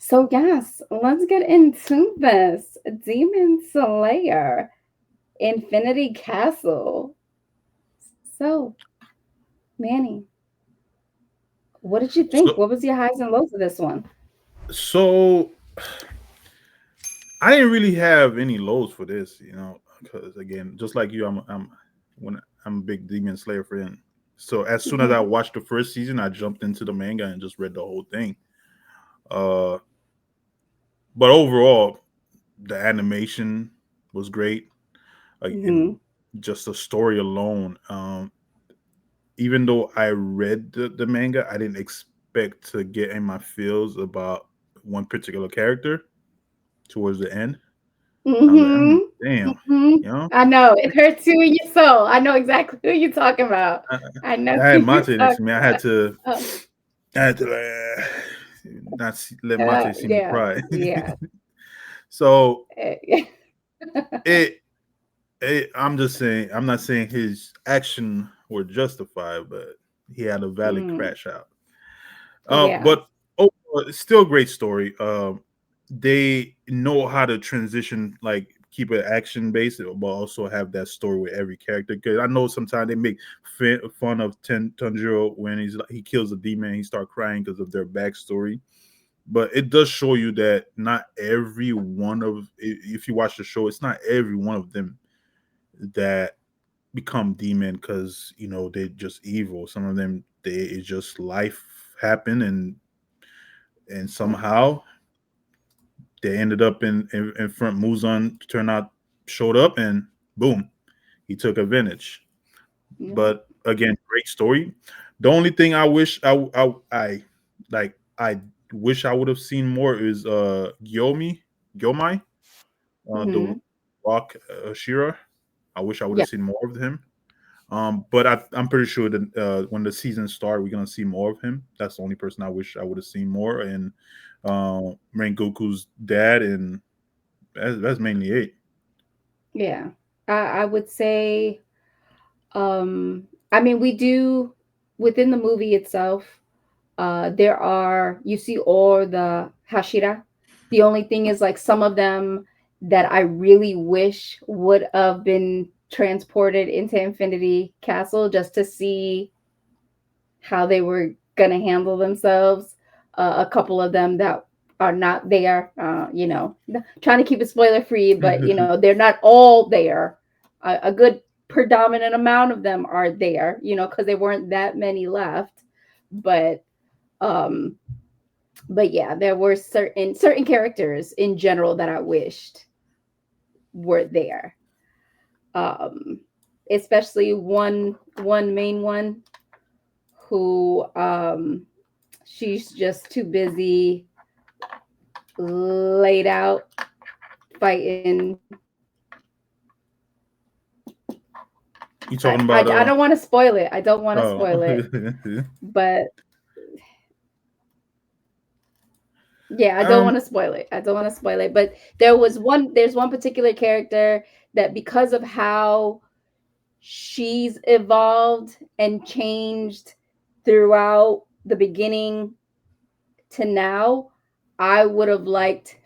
So yes, let's get into this. Demon Slayer, Infinity Castle. So, Manny, what did you think? So What was your highs and lows of this one? so I didn't really have any lows for this, because again, just like you, I'm a big Demon Slayer fan. So as soon as I watched the first season, I jumped into the manga and just read the whole thing. Uh, but overall, the animation was great, and Hmm. just the story alone. Even though I read the manga, I didn't expect to get in my feels about one particular character towards the end. I was like, Hmm. damn, Hmm. you know, I know it hurts you in your soul. I know exactly who you're talking about. I, I know I who had you're Mate next to talking me. about. Oh, I had to not let Mate see me yeah, cry. yeah. So Yeah. it, I'm just saying, I'm not saying his action were justified, but he had a valid Mm, crash out. yeah. But overall, it's still a great story. They know how to transition, like keep it action based, but also have that story with every character. Because I know sometimes they make fun of Tanjiro when he kills a demon, and he start crying because of their backstory. But it does show you that not every one of, if you watch the show, it's not every one of them that become demon because they're just evil. Some of them, it's just life happen, and somehow they ended up in front. Muzan turned out showed up, and boom, he took advantage. Yeah. But again, great story. The only thing I wish I wish I would have seen more is Gyomai, the Hmm. rock Shira. I wish I would Yeah. have seen more of him. But I'm pretty sure that when the season starts, we're gonna see more of him. That's the only person I wish I would have seen more. And Rengoku's dad, and that's mainly it. Yeah. I would say, I mean, we do within the movie itself, there are, you see all the Hashira. The only thing is, like, some of them that I really wish would have been transported into Infinity Castle just to see how they were going to handle themselves. A couple of them that are not there, trying to keep it spoiler free, but they're not all there. A good predominant amount of them are there, because there weren't that many left. But um, but yeah, there were certain characters in general that I wished were there. Um, Especially one main one who she's just too busy laid out fighting. You I talking I, about I don't want to spoil it. I don't want to oh spoil it, but yeah, I don't want um to spoil it. I don't want to spoil it. But there's one particular character that, because of how she's evolved and changed throughout the beginning to now, I would have liked,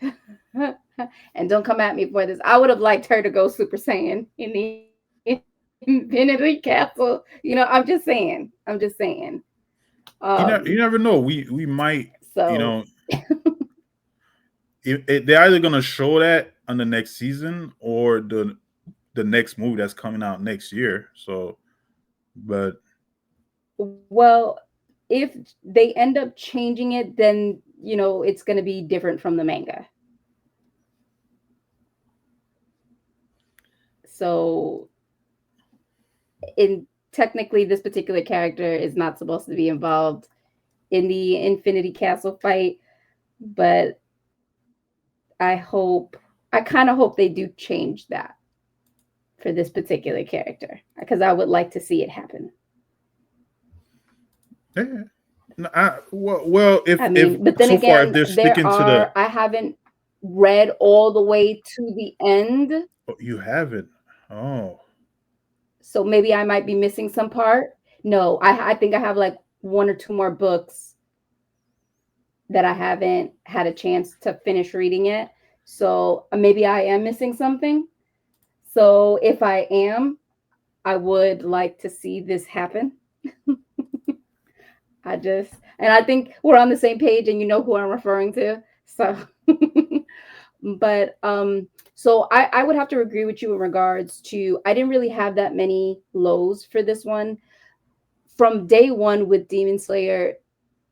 and don't come at me for this, I would have liked her to go Super Saiyan in the Infinity Castle. I'm just saying. I'm just saying. Um, you never know. We might, you so know they're either gonna show that on the next season or the next movie that's coming out next year. So, but well, if they end up changing it, then it's going to be different from the manga. So in technically, this particular character is not supposed to be involved in the Infinity Castle fight, but I kind of hope they do change that for this particular character, because I would like to see it happen. yeah. No, well, I if mean, but then so far if again, they're sticking to the I haven't read all the way to the end, oh, you have it. Oh, so maybe I might be missing some part. No, I think I have like one or two more books that I haven't had a chance to finish reading it. So maybe I am missing something. So if I am, I would like to see this happen. And I think we're on the same page and you know who I'm referring to. So, but, so I would have to agree with you in regards to, I didn't really have that many lows for this one. From day one with Demon Slayer,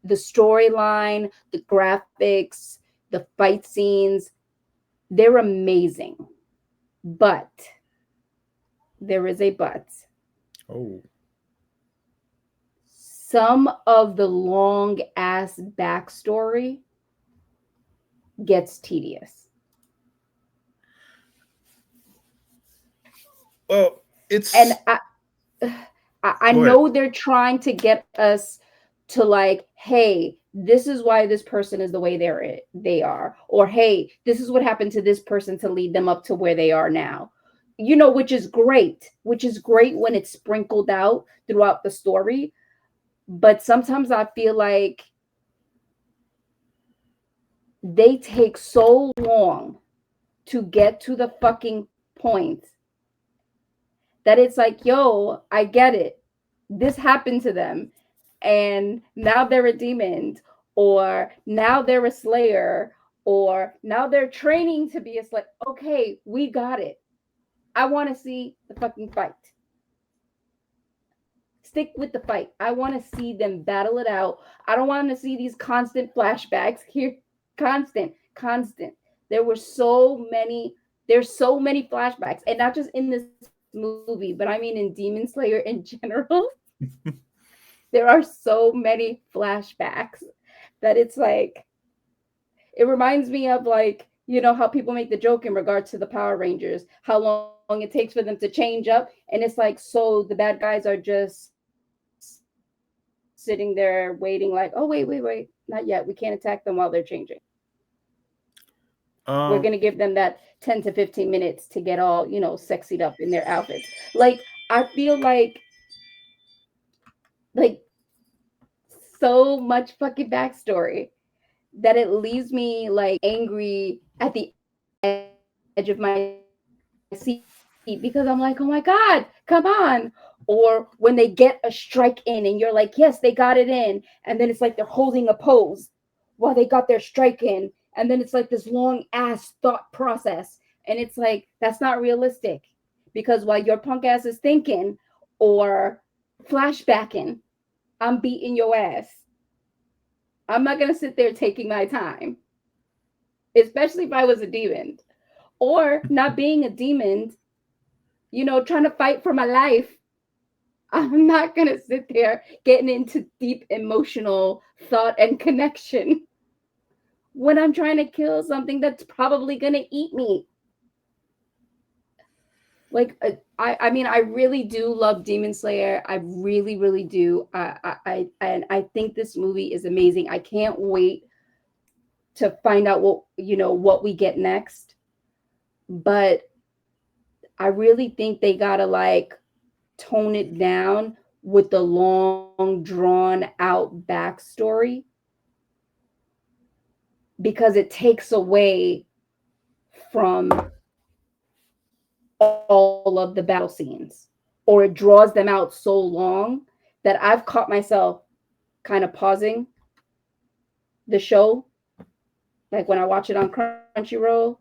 the storyline, the graphics, the fight scenes, they're amazing. But there is a but. Oh. Some of the long ass backstory gets tedious. Well, it's And I go ahead. know they're trying to get us to like, hey, this is why this person is the way they are, or hey, this is what happened to this person to lead them up to where they are now. You know, which is great when it's sprinkled out throughout the story. But sometimes I feel like they take so long to get to the fucking point that it's like, yo, I get it. This happened to them. And now they're a demon, or now they're a slayer, or now they're training to be a slayer. Okay, we got it. I want to see the fucking fight. Stick with the fight. I want to see them battle it out. I don't want to see these constant flashbacks here. Constant. There were so many. There's so many flashbacks, and not just in this movie, but I mean in Demon Slayer in general. There are so many flashbacks that it's like, it reminds me of, like, you know how people make the joke in regards to the Power Rangers, how long it takes for them to change up, and it's like, so the bad guys are just sitting there waiting, like, oh wait, not yet, we can't attack them while they're changing. We're going to give Um, them that 10 to 15 minutes to get all, you know, sexied up in their outfits. Like, I feel like so much fucking backstory that it leaves me like angry at the edge of my seat because I'm like, oh my God, come on. Or when they get a strike in and you're like, yes, they got it in. And then it's like they're holding a pose while they got their strike in. And then it's like this long ass thought process. And it's like, that's not realistic. Because while your punk ass is thinking or flashbacking, I'm beating your ass. I'm not gonna sit there taking my time, especially if I was a demon or not being a demon, you know, trying to fight for my life. I'm not gonna sit there getting into deep emotional thought and connection when I'm trying to kill something that's probably gonna eat me. Like, I mean, I really do love Demon Slayer. I really do. And I think this movie is amazing. I can't wait to find out what, you know, what we get next. But I really think they gotta like tone it down with the long drawn out backstory, because it takes away from all of the battle scenes, or it draws them out so long that I've caught myself kind of pausing the show, like when I watch it on Crunchyroll,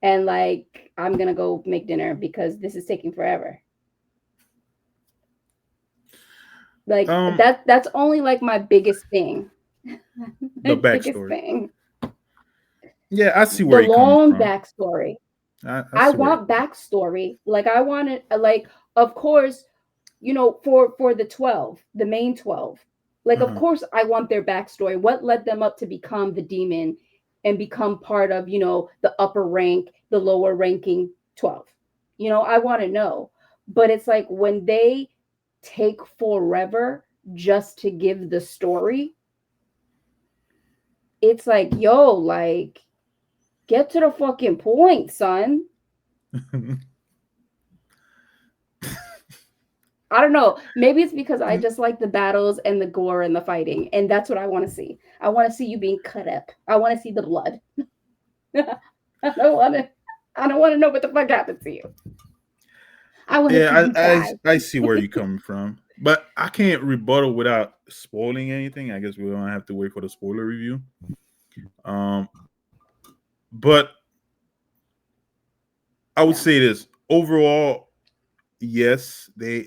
and like, I'm gonna go make dinner because this is taking forever. Like, um, that's only like my biggest thing. the My biggest backstory. thing. Yeah, I see The where you're coming long from. backstory. I I see where you're want backstory. Like, I want it, like, of course, you know, for the 12, the main 12. Like, of uh-huh. course I want their backstory. What led them up to become the demon and become part of, you know, the upper rank, the lower ranking 12. You know, I want to know. But it's like when they take forever just to give the story, it's like, yo, like, get to the fucking point, son. I don't know. Maybe it's because I just like the battles and the gore and the fighting, and that's what I want to see. I want to see you being cut up. I want to see the blood. I don't want to. I don't want to know what the fuck happened to you. I want to see Yeah, you die. I see where you're coming from, but I can't rebuttal without spoiling anything. I guess we don't have to wait for the spoiler review. Um, but I would Yeah. say this overall. Yes, they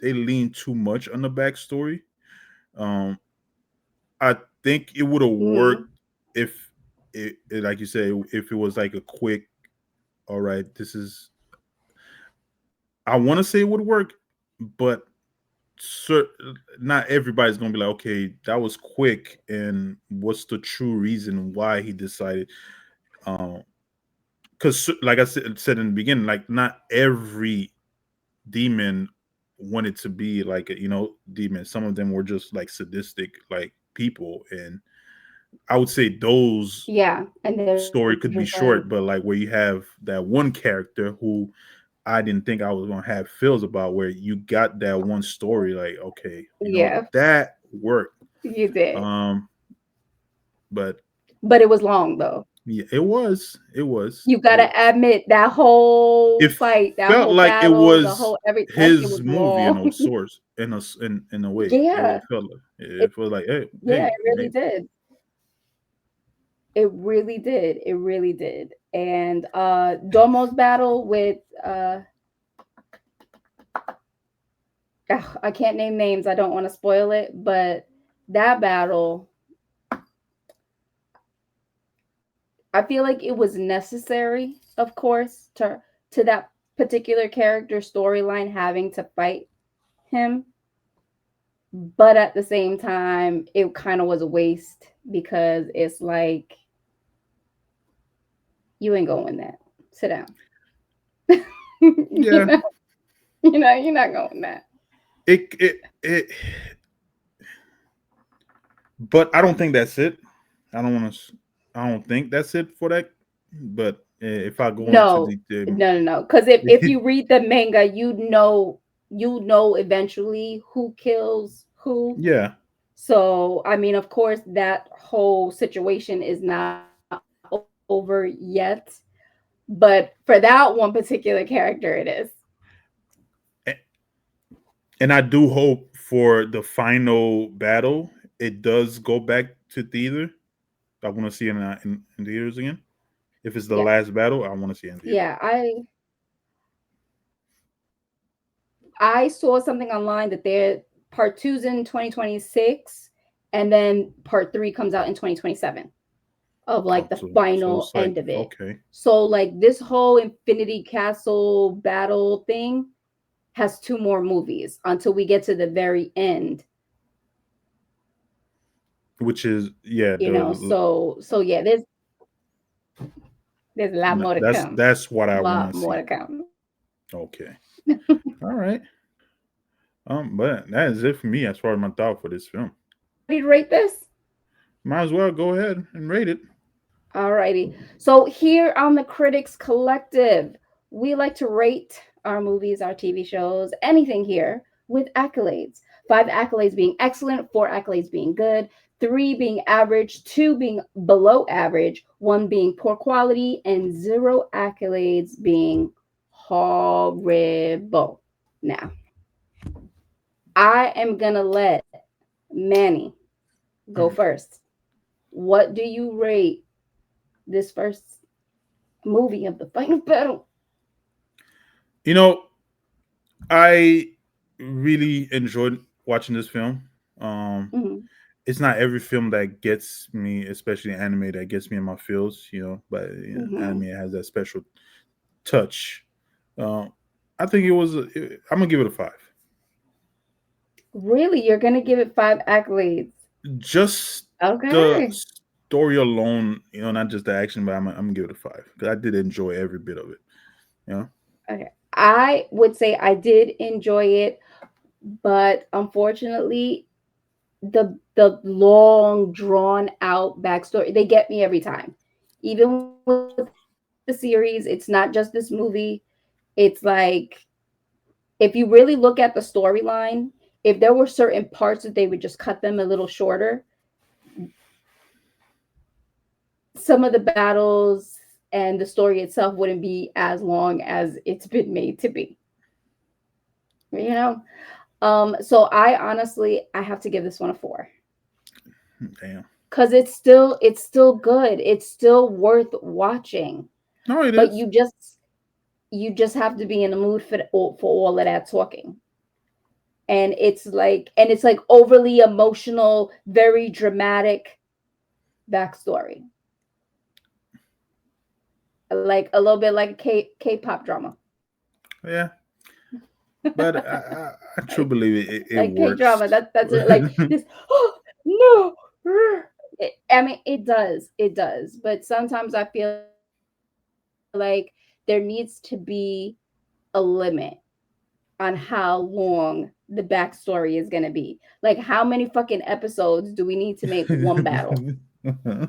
lean too much on the backstory. Um, I think it would have Mm. worked if like you said, if it was like a quick. All right, this is. I want to say it would work, but cer- not everybody's gonna be like, okay, that was quick, and what's the true reason why he decided? Because, like I said in the beginning, like not every demon wanted to be like a demon. Some of them were just like sadistic like people, and I would say those Yeah, and they're just story could like, be short, but like where you have that one character who I didn't think I was gonna have feels about, where you got that one story, like okay, yeah, that worked. you did. Um, but But it was long though. yeah, it was You it gotta was. admit that whole It fight, that felt whole like it battle, the was whole every that shit his was movie in a long. source, in a way. Yeah, It felt like it, it felt like hey, yeah, it really hey. did. It really did. It really did. And Domo's battle with ugh, I can't name names. I don't want to spoil it, but that battle, I feel like it was necessary, of course, to that particular character storyline having to fight him, but at the same time, it kind of was a waste because it's like you ain't going to win that. Sit down. you Yeah, know, you're not going that. it but I don't think that's it. I don't want to. I don't think that's it for that. But if I go into No, the no, no, no. Because if you read the manga, you know eventually who kills who. yeah, So I mean, of course, that whole situation is not over yet, but for that one particular character, it is. and I do hope for the final battle it does go back to theater. I want to see it in theaters again. If it's the Yeah, last battle, I want to see it in theater. yeah. I saw something online that their part two's in 2026, and then part three comes out in 2027 of like Oh, the so final it's like end of it. okay, So like this whole Infinity Castle battle thing has two more movies until we get to the very end. which is yeah So yeah, there's a lot more to come. that's what A I want lot to more see. to come. Okay, all right. But that is it for me as far as my thought for this film. Ready to rate this? Might as well go ahead and rate it. Alrighty. So here on the Critics Collective, we like to rate our movies, our TV shows, anything here with accolades. Five accolades being excellent, four accolades being good, three being average, two being below average, one being poor quality, and zero accolades being horrible. Now, I am gonna let Manny go Mhm. first. What do you rate this first movie of the final battle? You know, I really enjoyed watching this film. Um, Mm-hmm. it's not every film that gets me, especially anime, that gets me in my feels. But Mm-hmm. anime has that special touch. Um, I think it was. I'm gonna give it a 5. Really, you're gonna give it five accolades? Just the Okay. story alone, not just the action, but I'm gonna give it a 5 because I did enjoy every bit of it. You know, Okay. I would say I did enjoy it, but unfortunately, the long drawn out backstory they get me every time. Even with the series, it's not just this movie. It's like if you really look at the storyline, if there were certain parts that they would just cut them a little shorter, some of the battles and the story itself wouldn't be as long as it's been made to be. You know? So I honestly I have to give this one a 4. Damn. Cuz it's still good. It's still worth watching. No, it But is. you just have to be in the mood for all of that talking. And it's like overly emotional, very dramatic backstory. Like a little bit like a K-pop drama. Yeah, but I Like truly believe it like works. K-drama. That's it. Like this, oh no. I mean it does. But sometimes I feel like there needs to be a limit on how long the backstory is gonna be. Like how many fucking episodes do we need to make one battle? Because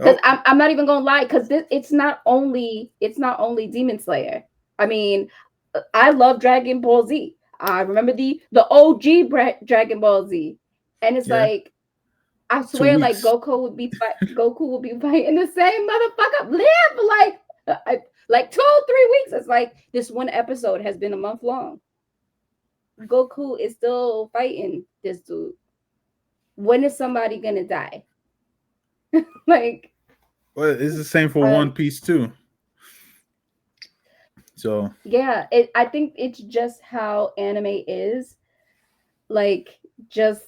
Oh, I'm not even gonna lie, because it's not only Demon Slayer. I mean, I love Dragon Ball Z. I remember the OG Dragon Ball Z, and it's yeah, like I two swear, like weeks. Goku would be fighting the same motherfucker live for like 2 3 weeks. It's like this one episode has been a month long. Goku is still fighting this dude. When is somebody gonna die? Like, Well, it's the same for uh, One Piece too. So, yeah, I think it's just how anime is. Like, just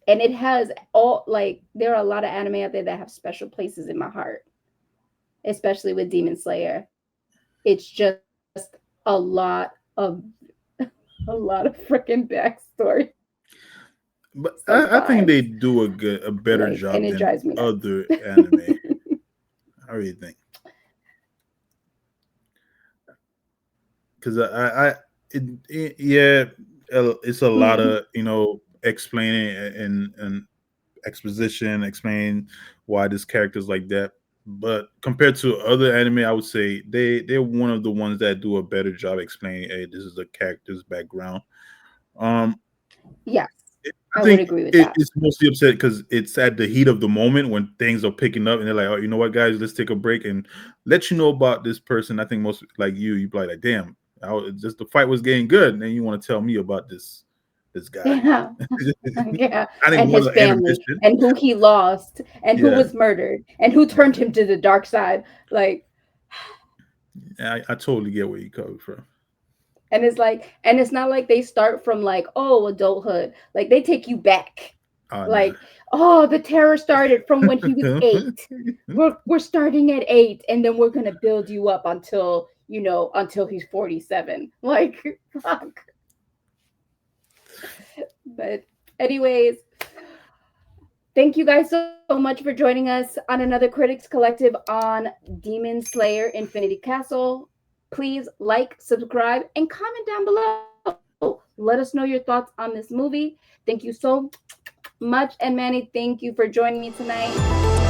and it has all like there are a lot of anime out there that have special places in my heart, especially with Demon Slayer. It's just a lot of a lot of freaking backstory but I think sometimes. they do a better Like, and job it than drives me other nuts. anime. I really think because yeah, it's a lot Mhm. of explaining and exposition, explain why this character's like that. But compared to other anime, I would say they're one of the ones that do a better job explaining, hey, this is the character's background. Um, Yes, I I would think agree with that. it's mostly upset because it's at the heat of the moment when things are picking up, and they're like, "Oh, you know what, guys? Let's take a break and let you know about this person." I think most like you probably like, "Damn, just the fight was getting good," and then you want to tell me about this guy. Yeah. Yeah, I think and one his of the family, animation, and who he lost, and who yeah, was murdered, and who turned yeah, him to the dark side. Like, I totally get where you coming from. and it's like, and it's not like they start from like, oh, adulthood. Like they take you back. Oh no. Like, oh, the terror started from when he was 8. We're starting at 8, and then we're gonna build you up until until he's 47. Like, fuck. But anyways, thank you guys so much for joining us on another Critics Collective on Demon Slayer Infinity Castle. Please like, subscribe, and comment down below. Let us know your thoughts on this movie. Thank you so much. And Manny, thank you for joining me tonight.